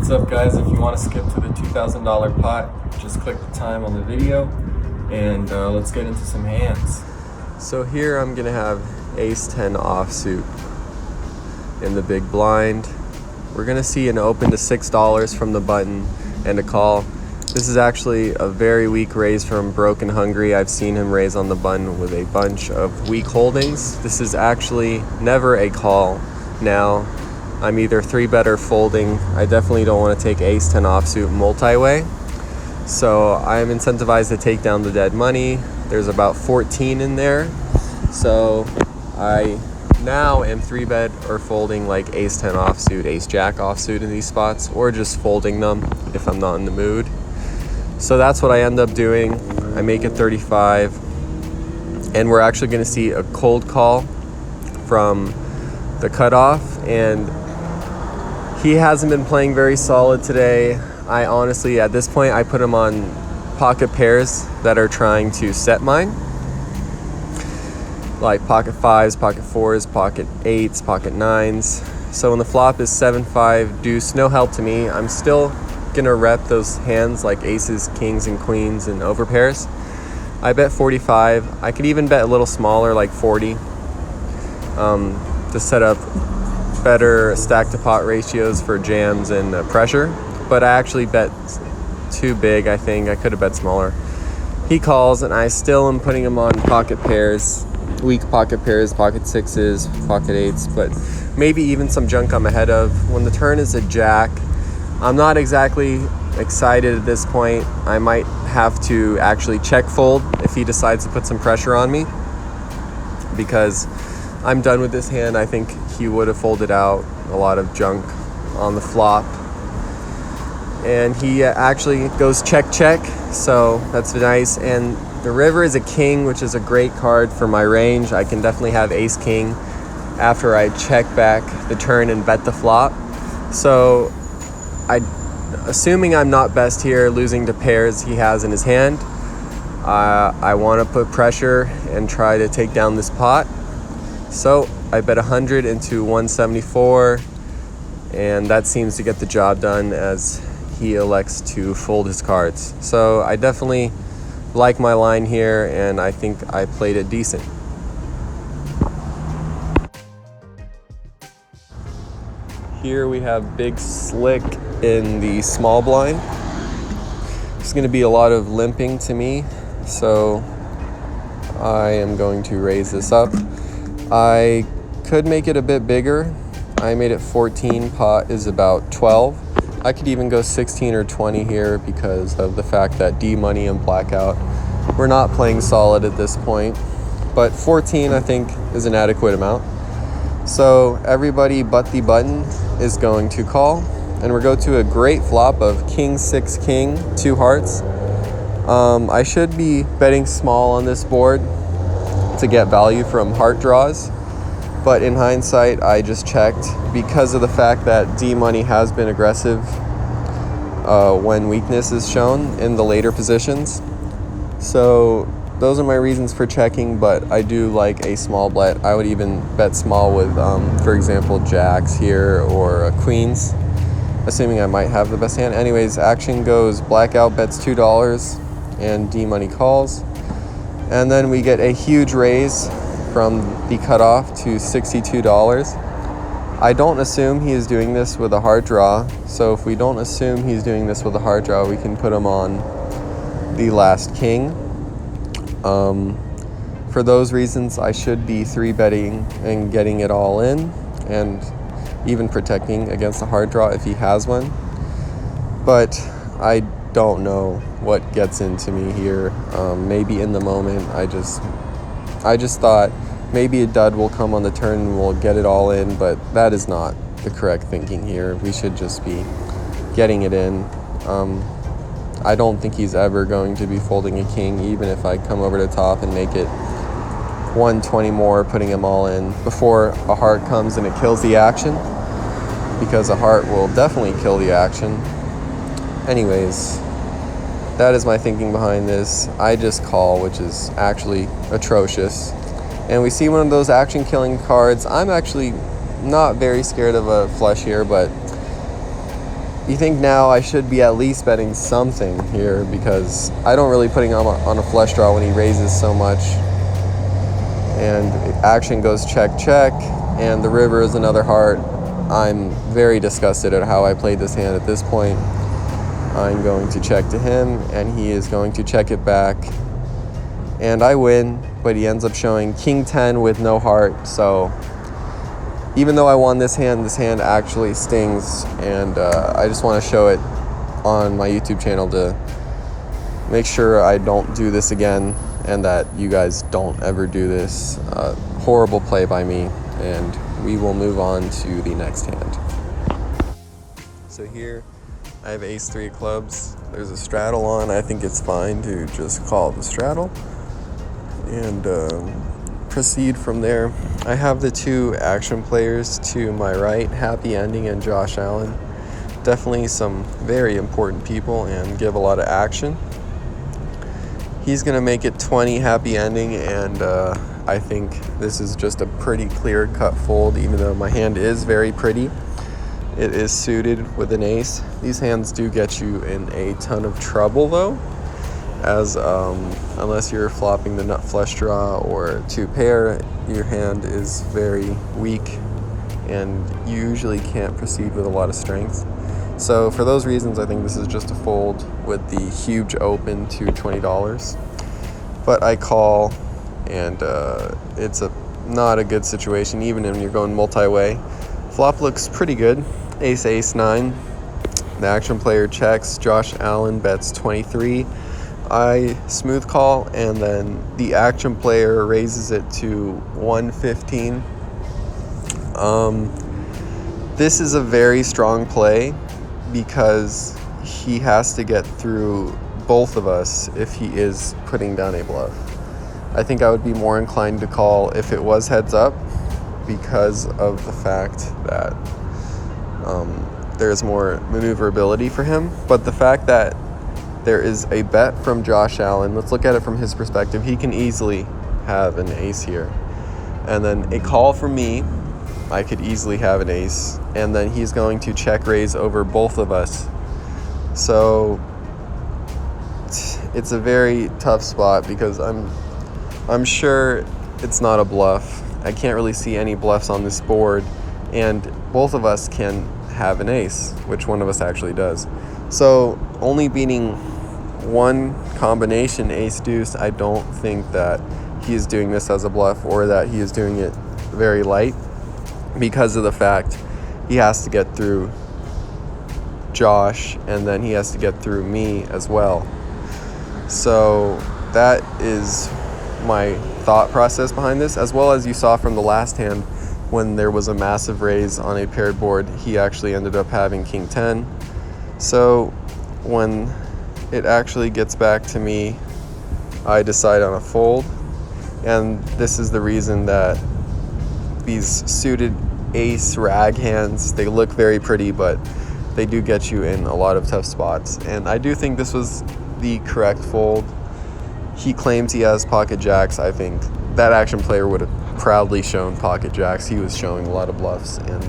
What's up, guys? If you want to skip to the $2,000 pot, just click the time on the video and let's get into some hands. So here I'm gonna have ace 10 offsuit in the big blind. We're gonna see an open to $6 from the button and a call. This is actually a very weak raise from Broken Hungry. I've seen him raise on the button with a bunch of weak holdings. This is actually never a call. Now, I'm either 3-bet or folding. I definitely don't want to take ace 10 offsuit multi-way. So I'm incentivized to take down the dead money. There's about 14 in there. So I now am 3-bet or folding like ace 10 offsuit, ace jack offsuit in these spots, or just folding them if I'm not in the mood. So that's what I end up doing. I make it 35, and we're actually going to see a cold call from the cutoff, and he hasn't been playing very solid today. I honestly, at this point, I put him on pocket pairs that are trying to set mine, like pocket 5s, pocket 4s, pocket 8s, pocket 9s. So when the flop is 7-5 deuce, no help to me. I'm still gonna rep those hands like aces, kings, and queens and overpairs. I bet 45. I could even bet a little smaller, like 40, to set up better stack to pot ratios for jams and pressure. But I actually bet too big. I think I could have bet smaller. He calls, and I still am putting him on pocket pairs, weak pocket pairs, pocket 6s, pocket 8s, but maybe even some junk I'm ahead of. When the turn is a jack, I'm not exactly excited at this point. I might have to actually check fold if he decides to put some pressure on me, because I'm done with this hand. I think he would have folded out a lot of junk on the flop. And he actually goes check, check, so that's nice. And the river is a king, which is a great card for my range. I can definitely have ace king after I check back the turn and bet the flop. So assuming I'm not best here, losing to pairs he has in his hand, I want to put pressure and try to take down this pot. So I bet 100 into 174, and that seems to get the job done as he elects to fold his cards. So I definitely like my line here, and I think I played it decent. Here we have Big Slick in the small blind. It's going to be a lot of limping to me, so I am going to raise this up. I could make it a bit bigger. I made it 14, pot is about 12. I could even go 16 or 20 here because of the fact that D money and blackout, we're not playing solid at this point. But 14 I think is an adequate amount. So everybody but the button is going to call, and we're going to a great flop of king 6 king 2 hearts. I should be betting small on this board to get value from heart draws, but in hindsight I just checked because of the fact that D money has been aggressive when weakness is shown in the later positions. So those are my reasons for checking, but I do like a small bet. I would even bet small with, for example, jacks here or queens, assuming I might have the best hand. Anyways, action goes blackout bets $2 and D money calls. And then we get a huge raise from the cutoff to $62. I don't assume he is doing this with a hard draw. So if we don't assume he's doing this with a hard draw, we can put him on the last king. For those reasons, I should be 3-betting and getting it all in, and even protecting against a hard draw if he has one. But I don't know what gets into me here. Maybe in the moment, I just thought maybe a dud will come on the turn and we'll get it all in, but that is not the correct thinking here. We should just be getting it in. I don't think he's ever going to be folding a king, even if I come over the top and make it 120 more, putting him all in before a heart comes and it kills the action, because a heart will definitely kill the action. Anyways, that is my thinking behind this. I just call, which is actually atrocious. And we see one of those action killing cards. I'm actually not very scared of a flush here, but you think now I should be at least betting something here, because I don't really put him on a flush draw when he raises so much. And action goes check, check, and the river is another heart. I'm very disgusted at how I played this hand at this point. I'm going to check to him, and he is going to check it back. And I win, but he ends up showing King 10 with no heart. So even though I won this hand actually stings. And I just want to show it on my YouTube channel to make sure I don't do this again, and that you guys don't ever do this. Horrible play by me, and we will move on to the next hand. So here I have ace 3 of clubs. There's a straddle on. I think it's fine to just call the straddle and proceed from there. I have the 2 action players to my right, Happy Ending and Josh Allen. Definitely some very important people and give a lot of action. He's gonna make it 20 Happy Ending, and I think this is just a pretty clear cut fold, even though my hand is very pretty. It is suited with an ace. These hands do get you in a ton of trouble though, as unless you're flopping the nut flush draw or 2 pair, your hand is very weak and you usually can't proceed with a lot of strength. So for those reasons, I think this is just a fold with the huge open to $20. But I call, and it's not a good situation, even when you're going multi-way. Flop looks pretty good. Ace, ace, 9. The action player checks. Josh Allen bets 23. I smooth call, and then the action player raises it to 115. This is a very strong play, because he has to get through both of us if he is putting down a bluff. I think I would be more inclined to call if it was heads up, because of the fact that there's more maneuverability for him. But the fact that there is a bet from Josh Allen, let's look at it from his perspective. He can easily have an ace here. And then a call from me, I could easily have an ace, and then he's going to check raise over both of us. So it's a very tough spot, because I'm sure it's not a bluff. I can't really see any bluffs on this board, and both of us can have an ace, which one of us actually does. So only beating one combination, ace deuce, I don't think that he is doing this as a bluff, or that he is doing it very light, because of the fact he has to get through Josh, and then he has to get through me as well. So that is my thought process behind this, as well as you saw from the last hand when there was a massive raise on a paired board. He actually ended up having King 10. So when it actually gets back to me, I decide on a fold, and this is the reason that these suited ace rag hands, they look very pretty, but they do get you in a lot of tough spots. And I do think this was the correct fold. He claims he has pocket jacks. I think that action player would have proudly shown pocket jacks. He was showing a lot of bluffs, and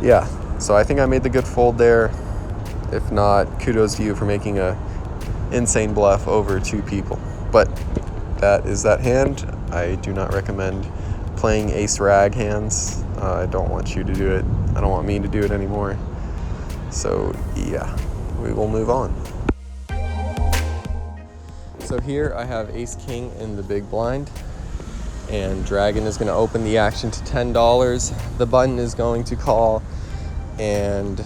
yeah, so I think I made the good fold there. If not, kudos to you for making a insane bluff over 2 people. But that is that hand. I do not recommend playing ace rag hands. I don't want you to do it. I don't want me to do it anymore. So yeah, we will move on. So here I have ace king in the big blind, and Dragon is going to open the action to $10. The button is going to call, and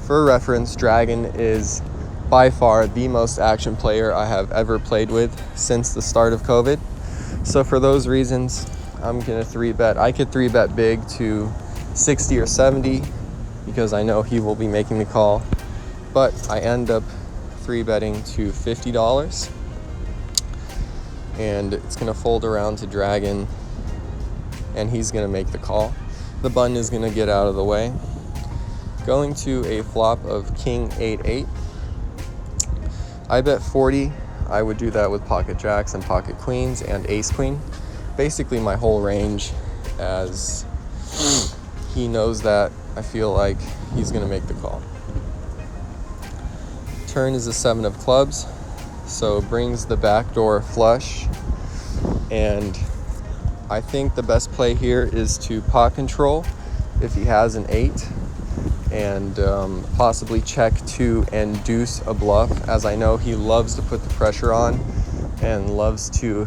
for reference, Dragon is by far the most action player I have ever played with since the start of COVID. So for those reasons, I'm gonna 3-bet. I could 3-bet big to 60 or 70, because I know he will be making the call, but I end up 3-betting to $50, and it's gonna fold around to Dragon, and he's gonna make the call. The button is gonna get out of the way. Going to a flop of King 8-8. I bet 40. I would do that with pocket jacks and pocket queens and ace queen. Basically my whole range, as he knows that I feel like he's gonna make the call. turn is a 7 of clubs, so brings the backdoor flush. And I think the best play here is to pot control if he has an 8, and possibly check 2 and deuce a bluff, as I know he loves to put the pressure on and loves to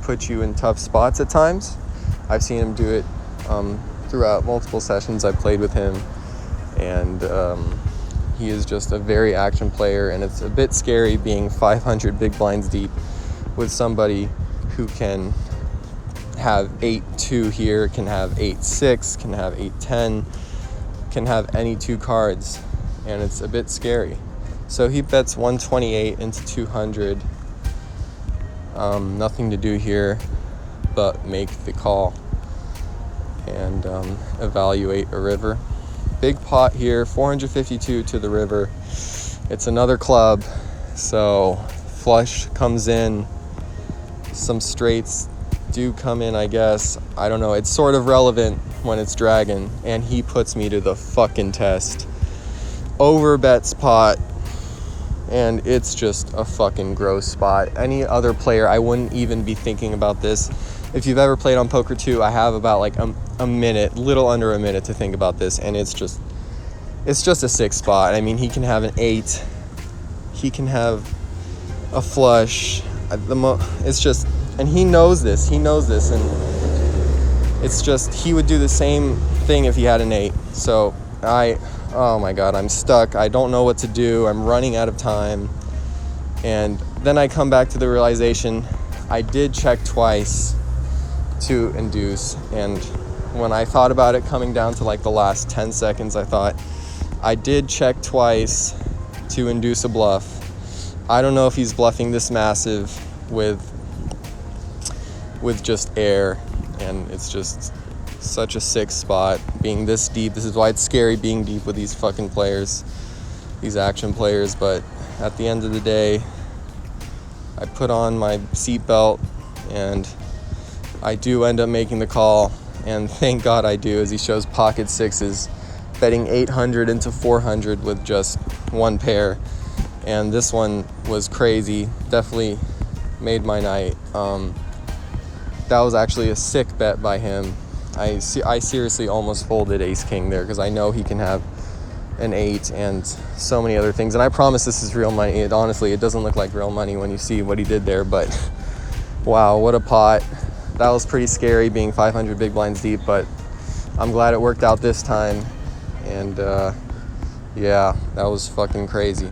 put you in tough spots at times. I've seen him do it throughout multiple sessions I've played with him, and he is just a very action player, and it's a bit scary being 500 big blinds deep with somebody who can have 8-2 here, can have 8-6, can have 8-10, can have any 2 cards, and it's a bit scary. So he bets 128 into 200. Nothing to do here but make the call and evaluate a river. Big pot here, 452 to the river. It's another club, so flush comes in. Some straights do come in, I guess. I don't know. It's sort of relevant when it's dragon, and he puts me to the fucking test. Overbets pot, and it's just a fucking gross spot. Any other player, I wouldn't even be thinking about this. If you've ever played on Poker 2, I have about like a minute, little under a minute to think about this, and it's just a 6 spot. I mean, he can have an 8, he can have a flush. It's just, and he knows this, and it's just, he would do the same thing if he had an 8. So oh my God, I'm stuck. I don't know what to do. I'm running out of time. And then I come back to the realization I did check twice to induce, and when I thought about it coming down to like the last 10 seconds, I thought I did check twice to induce a bluff. I don't know if he's bluffing this massive with just air, and it's just such a 6 spot being this deep. This is why it's scary being deep with these fucking players, these action players. But at the end of the day, I put on my seatbelt and I do end up making the call, and thank God I do, as he shows pocket 6s, betting 800 into 400 with just 1 pair. And this one was crazy, definitely made my night. That was actually a sick bet by him. I seriously almost folded ace king there, because I know he can have an 8 and so many other things. And I promise this is real money. Honestly, it doesn't look like real money when you see what he did there, but wow, what a pot. That was pretty scary being 500 big blinds deep, but I'm glad it worked out this time. And yeah, that was fucking crazy.